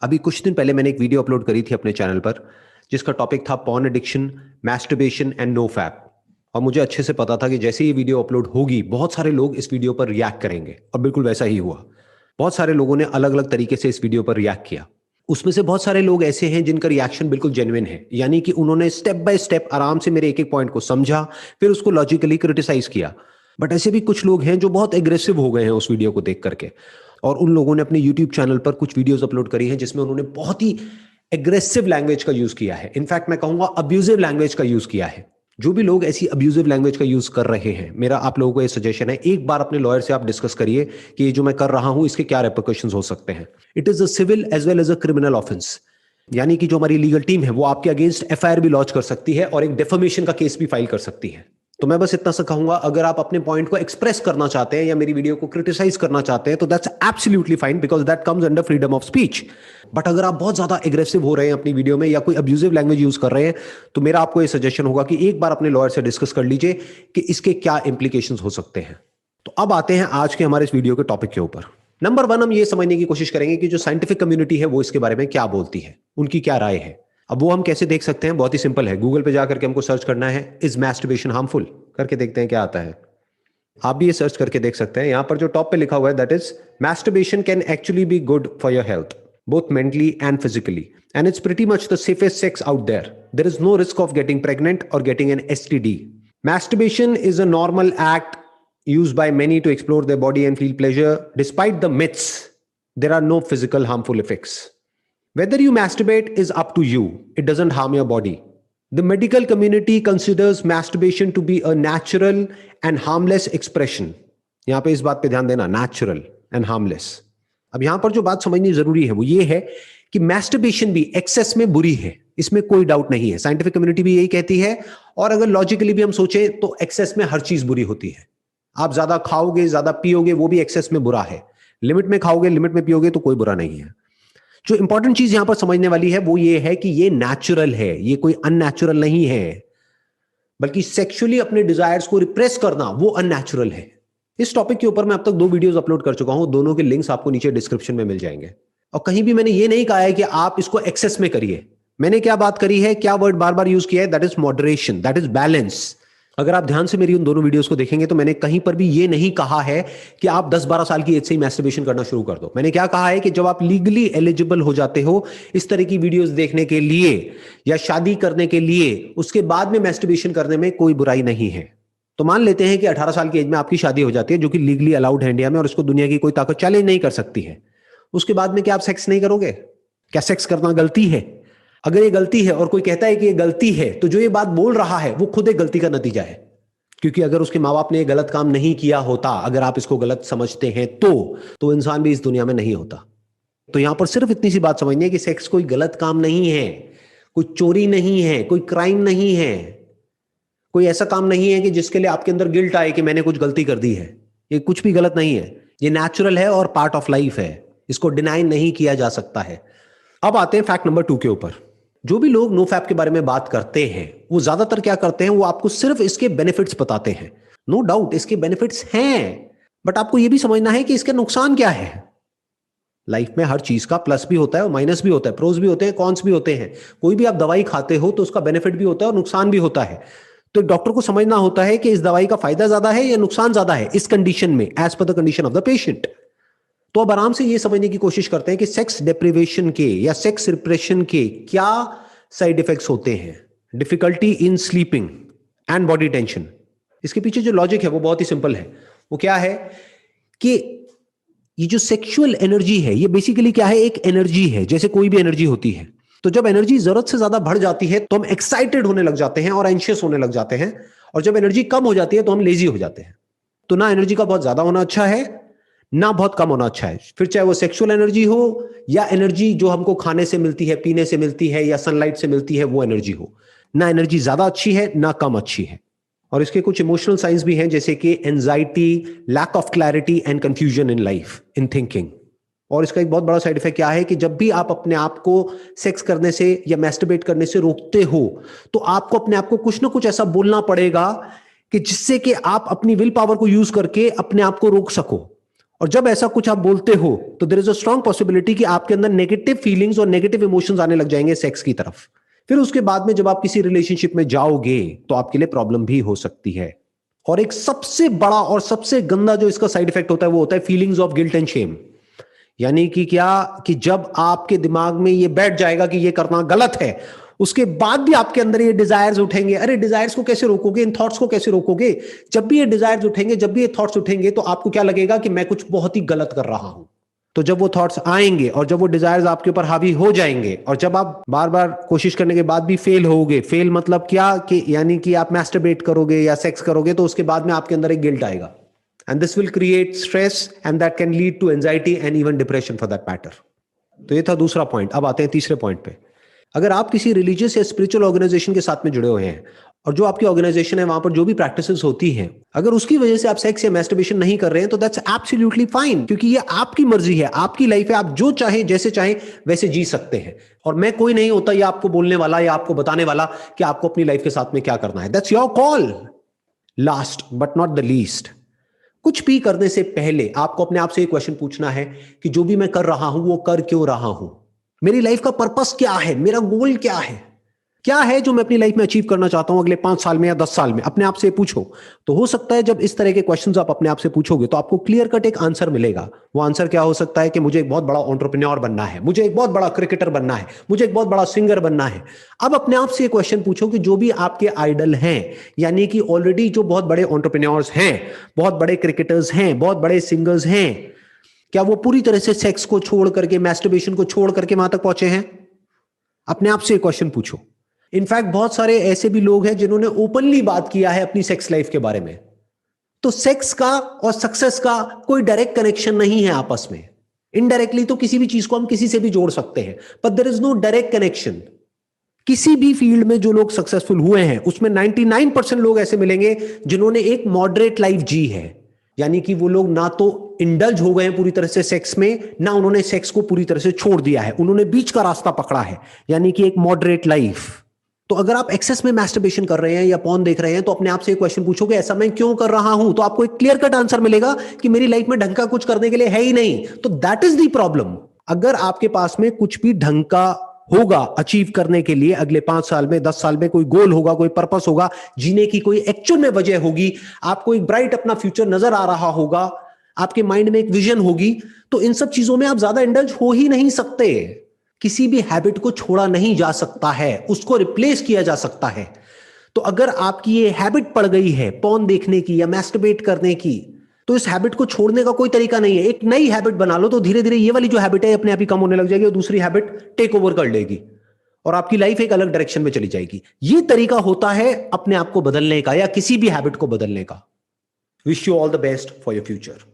अभी कुछ दिन पहले मैंने एक वीडियो अपलोड करी थी अपने चैनल पर जिसका टॉपिक था porn addiction, masturbation and no fap. और मुझे अच्छे से पता था कि जैसे ये वीडियो अपलोड होगी बहुत सारे लोग इस वीडियो पर रिएक्ट करेंगे और बिल्कुल वैसा ही हुआ। बहुत सारे लोगों ने अलग अलग तरीके से इस वीडियो पर रिएक्ट किया। उसमें से बहुत सारे लोग ऐसे हैं जिनका रिएक्शन बिल्कुल जेन्युइन है, यानी कि उन्होंने स्टेप बाय स्टेप आराम से मेरे एक एक पॉइंट को समझा, फिर उसको लॉजिकली क्रिटिसाइज किया। बट ऐसे भी कुछ लोग हैं जो बहुत एग्रेसिव हो गए हैं उस वीडियो को देख करके, और उन लोगों ने अपने यूट्यूब चैनल पर कुछ वीडियोस अपलोड करी हैं जिसमें उन्होंने बहुत ही एग्रेसिव लैंग्वेज का यूज किया है। इनफैक्ट मैं कहूंगा अब्यूजिव लैंग्वेज का यूज किया है। जो भी लोग ऐसी अब्यूजिव लैंग्वेज का यूज कर रहे हैं, मेरा आप लोगों को यह सजेशन है, एक बार अपने लॉयर से आप डिस्कस करिए कि ये जो मैं कर रहा हूं इसके क्या रेपरकशंस हो सकते हैं। It is a civil as well as a criminal offence, यानी कि जो हमारी लीगल टीम है वो आपके अगेंस्ट एफआईआर भी लॉन्च कर सकती है और एक डेफेमेशन का केस भी फाइल कर सकती है। तो मैं बस इतना सा कहूंगा, अगर आप अपने पॉइंट को एक्सप्रेस करना चाहते हैं या मेरी वीडियो को क्रिटिसाइज करना चाहते हैं तो that's absolutely fine, because that comes under freedom of speech. But अगर आप बहुत ज्यादा एग्रेसिव हो रहे हैं अपनी वीडियो में या कोई अब्यूजिव लैंग्वेज यूज कर रहे हैं तो मेरा आपको यह सजेशन होगा कि एक बार अपने लॉयर से डिस्कस कर लीजिए कि इसके क्या इंप्लीकेशंस हो सकते हैं। तो अब आते हैं आज के हमारे इस वीडियो के टॉपिक के ऊपर। नंबर वन, हम ये समझने की कोशिश करेंगे कि जो साइंटिफिक कम्युनिटी है वो इसके बारे में क्या बोलती है, उनकी क्या राय है। अब वो हम कैसे देख सकते हैं? बहुत ही सिंपल है, गूगल पे जाकर के हमको सर्च करना है इज मैस्टरबेशन हार्मफुल, करके देखते हैं क्या आता है। आप भी ये सर्च करके देख सकते हैं। यहां पर जो टॉप पे लिखा हुआ है that is masturbation can actually be good for your health both mentally and physically, and it's pretty much the safest sex out there. There is no risk of getting pregnant or getting an STD. Masturbation is a normal act used by many to explore their body and feel pleasure. Despite the myths, there are no physical harmful effects. Whether you masturbate is up to you. It doesn't harm your body. The medical community considers masturbation to be a natural and harmless expression. यहां पे इस बात पे ध्यान देना, natural and harmless. अब यहां पर जो बात समझनी जरूरी है वो ये है कि मैस्टरबेशन भी एक्सेस में बुरी है, इसमें कोई डाउट नहीं है। साइंटिफिक कम्युनिटी भी यही कहती है, और अगर लॉजिकली भी हम सोचें तो एक्सेस में हर चीज बुरी होती है। आप ज्यादा खाओगे, ज्यादा पियोगे, वो भी एक्सेस में बुरा है। लिमिट में खाओगे, लिमिट में पियोगे तो कोई बुरा नहीं है। जो इंपॉर्टेंट चीज यहां पर समझने वाली है वो ये है कि ये नेचुरल है, ये कोई अननेचुरल नहीं है, बल्कि सेक्सुअली अपने डिजायर्स को रिप्रेस करना वो अननेचुरल है। इस टॉपिक के ऊपर मैं अब तक 2 वीडियोस अपलोड कर चुका हूं, दोनों के लिंक्स आपको नीचे डिस्क्रिप्शन में मिल जाएंगे। और कहीं भी मैंने ये नहीं कहा है कि आप इसको एक्सेस में करिए। मैंने क्या बात करी है, क्या वर्ड बार बार यूज किया है, that is moderation, that is balance. अगर आप ध्यान से मेरी उन दोनों वीडियोस को देखेंगे तो मैंने कहीं पर भी ये नहीं कहा है कि आप 10-12 साल की एज से ही मैस्टरबेशन करना शुरू कर दो। मैंने क्या कहा है कि जब आप लीगली एलिजिबल हो जाते हो इस तरह की वीडियोस देखने के लिए या शादी करने के लिए, उसके बाद में मैस्टरबेशन करने में कोई बुराई नहीं है। तो मान लेते हैं कि 18 साल की एज में आपकी शादी हो जाती है, जो कि लीगली अलाउड है इंडिया में, और इसको दुनिया की कोई ताकत चैलेंज नहीं कर सकती है। उसके बाद में क्या आप सेक्स नहीं करोगे? क्या सेक्स करना गलती है? अगर ये गलती है और कोई कहता है कि ये गलती है, तो जो ये बात बोल रहा है वो खुद एक गलती का नतीजा है। क्योंकि अगर उसके माँ बाप ने ये गलत काम नहीं किया होता, अगर आप इसको गलत समझते हैं तो इंसान भी इस दुनिया में नहीं होता। तो यहां पर सिर्फ इतनी सी बात समझनी है कि सेक्स कोई गलत काम नहीं है, कोई चोरी नहीं है, कोई क्राइम नहीं है, कोई ऐसा काम नहीं है कि जिसके लिए आपके अंदर गिल्ट आए कि मैंने कुछ गलती कर दी है। ये कुछ भी गलत नहीं है, ये नेचुरल है और पार्ट ऑफ लाइफ है, इसको डिनाई नहीं किया जा सकता है। अब आते हैं फैक्ट नंबर 2 के ऊपर। जो भी लोग नो फैप के बारे में बात करते हैं वो ज्यादातर क्या करते हैं, वो आपको सिर्फ इसके बेनिफिट्स बताते हैं। नो डाउट इसके बेनिफिट्स हैं, बट आपको यह भी समझना है कि इसके नुकसान क्या है। लाइफ में हर चीज का प्लस भी होता है और माइनस भी होता है, प्रोज भी होते हैं, कॉन्स भी होते हैं। कोई भी आप दवाई खाते हो तो उसका बेनिफिट भी होता है और नुकसान भी होता है। तो डॉक्टर को समझना होता है कि इस दवाई का फायदा ज्यादा है या नुकसान ज्यादा है इस कंडीशन में, as per the condition of the patient. तो अब आराम से ये समझने की कोशिश करते हैं कि सेक्स डिप्रिवेशन के या सेक्स रिप्रेशन के क्या साइड इफेक्ट्स होते हैं। Difficulty in sleeping and body tension. इसके पीछे जो लॉजिक है वो बहुत ही सिंपल है। वो क्या है कि ये जो सेक्सुअल एनर्जी है ये बेसिकली क्या है, एक एनर्जी है, जैसे कोई भी एनर्जी होती है। तो जब एनर्जी जरूरत से ज्यादा बढ़ जाती है तो हम एक्साइटेड होने लग जाते हैं और एंशियस होने लग जाते हैं, और जब एनर्जी कम हो जाती है तो हम लेजी हो जाते हैं। तो ना एनर्जी का बहुत ज्यादा होना अच्छा है, ना बहुत कम होना अच्छा है। फिर चाहे वो सेक्सुअल एनर्जी हो या एनर्जी जो हमको खाने से मिलती है, पीने से मिलती है या सनलाइट से मिलती है, वो एनर्जी हो। ना एनर्जी ज्यादा अच्छी है ना कम अच्छी है। और इसके कुछ इमोशनल साइंस भी हैं, जैसे कि anxiety, lack of clarity and confusion in life, in thinking. और इसका एक बहुत बड़ा साइड इफेक्ट क्या है कि जब भी आप अपने आप को सेक्स करने से या मैस्टरबेट करने से रोकते हो तो आपको अपने आप को कुछ ना कुछ ऐसा बोलना पड़ेगा कि जिससे कि आप अपनी विल पावर को यूज करके अपने आप को रोक सको। और जब ऐसा कुछ आप बोलते हो तो there is a strong possibility कि आपके अंदर नेगेटिव फीलिंग्स और नेगेटिव इमोशंस आने लग जाएंगे सेक्स की तरफ। फिर उसके बाद में जब आप किसी रिलेशनशिप में जाओगे तो आपके लिए प्रॉब्लम भी हो सकती है। और एक सबसे बड़ा और सबसे गंदा जो इसका साइड इफेक्ट होता है वो होता है feelings of guilt and Shem. यानी कि क्या कि जब आपके दिमाग में ये बैठ जाएगा कि ये करना गलत है, उसके बाद भी आपके अंदर ये डिजायर्स उठेंगे। अरे डिजायर्स को कैसे रोकोगे, इन थॉट्स को कैसे रोकोगे? जब भी ये डिजायर्स उठेंगे, जब भी ये थॉट्स उठेंगे तो आपको क्या लगेगा कि मैं कुछ बहुत ही गलत कर रहा हूं। तो जब वो थॉट्स आएंगे और जब वो डिजायर्स आपके ऊपर हावी हो जाएंगे और जब आप बार बार कोशिश करने के बाद भी फेल होगे, फेल मतलब क्या कि यानी कि आप मैस्टरबेट करोगे या सेक्स करोगे तो उसके बाद में आपके अंदर एक गिल्ट आएगा and this will create stress and that can lead to anxiety and even depression for that matter। तो ये था दूसरा पॉइंट। अब आते हैं तीसरे पॉइंट पे। अगर आप किसी रिलीजियस या स्पिरिचुअल ऑर्गेनाइजेशन के साथ में जुड़े हुए हैं और जो आपकी ऑर्गेनाइजेशन है वहां पर जो भी प्रैक्टिसेस होती हैं, अगर उसकी वजह से आप सेक्स या मैस्टरबेशन नहीं कर रहे हैं तो दैट्स एब्सोल्युटली फाइन, क्योंकि ये आपकी मर्जी है, आपकी लाइफ है, आप जो चाहे जैसे चाहे वैसे जी सकते हैं। और मैं कोई नहीं होता या आपको बोलने वाला या आपको बताने वाला कि आपको अपनी लाइफ के साथ में क्या करना है। That's your call. Last but not the least, कुछ भी करने से पहले आपको अपने आप से एक क्वेश्चन पूछना है कि जो भी मैं कर रहा हूं वो कर क्यों रहा हूं? मेरी लाइफ का पर्पस क्या है? मेरा गोल क्या है? क्या है जो मैं अपनी लाइफ में अचीव करना चाहता हूं अगले 5 साल में या 10 साल में? अपने आप से पूछो। तो हो सकता है जब इस तरह के क्वेश्चंस आप अपने आप से पूछोगे तो आपको क्लियर कट एक आंसर मिलेगा। वो आंसर क्या हो सकता है कि मुझे एक बहुत बड़ा एंटरप्रेन्योर बनना है, मुझे एक बहुत बड़ा क्रिकेटर बनना है, मुझे एक बहुत बड़ा सिंगर बनना है। अब अपने आप से क्वेश्चन पूछो कि जो भी आपके आइडल हैं, यानी कि ऑलरेडी जो बहुत बड़े एंटरप्रेन्योर्स हैं, बहुत बड़े क्रिकेटर्स हैं, बहुत बड़े सिंगर्स हैं, क्या वो पूरी तरह से सेक्स को छोड़ करके, मैस्टरबेशन को छोड़ करके वहां तक पहुंचे हैं? अपने आप से क्वेश्चन पूछो। इनफैक्ट बहुत सारे ऐसे भी लोग हैं जिन्होंने ओपनली बात किया है अपनी सेक्स लाइफ के बारे में। तो सेक्स का और सक्सेस का कोई डायरेक्ट कनेक्शन नहीं है आपस में। इनडायरेक्टली तो किसी भी चीज को हम किसी से भी जोड़ सकते हैं, but there is no direct connection. किसी भी फील्ड में जो लोग सक्सेसफुल हुए हैं उसमें 99% लोग ऐसे मिलेंगे जिन्होंने एक मॉडरेट लाइफ जी है। यानी कि वो लोग ना तो इंडल्ज हो गए हैं पूरी तरह से सेक्स में, ना उन्होंने सेक्स को पूरी तरह से छोड़ दिया है, उन्होंने बीच का रास्ता पकड़ा है, यानी कि एक मॉडरेट लाइफ। तो अगर आप एक्सेस में मैस्टरबेशन कर रहे हैं या पॉर्न देख रहे हैं तो अपने आप से एक क्वेश्चन पूछोगे ऐसा मैं क्यों कर रहा हूं? तो आपको एक क्लियर कट आंसर मिलेगा कि मेरी लाइफ में ढंग का कुछ करने के लिए है ही नहीं। तो दैट इज द प्रॉब्लम। अगर आपके पास में कुछ भी ढंग का होगा अचीव करने के लिए, अगले 5 साल में 10 साल में कोई गोल होगा, कोई पर्पस होगा, जीने की कोई एक्चुअल में वजह होगी, आपको एक ब्राइट अपना फ्यूचर नजर आ रहा होगा, आपके माइंड में एक विजन होगी, तो इन सब चीजों में आप ज्यादा इंडल्ज हो ही नहीं सकते। किसी भी हैबिट को छोड़ा नहीं जा सकता है, उसको रिप्लेस किया जा सकता है। तो अगर आपकी ये हैबिट पड़ गई है पॉर्न देखने की या मैस्टरबेट करने की, तो इस हैबिट को छोड़ने का कोई तरीका नहीं है। एक नई हैबिट बना लो तो धीरे धीरे ये वाली जो हैबिट है अपने आप ही कम होने लग जाएगी और दूसरी हैबिट टेक ओवर कर लेगी और आपकी लाइफ एक अलग डायरेक्शन में चली जाएगी। ये तरीका होता है अपने आप को बदलने का या किसी भी हैबिट को बदलने का। Wish you all the best for your future.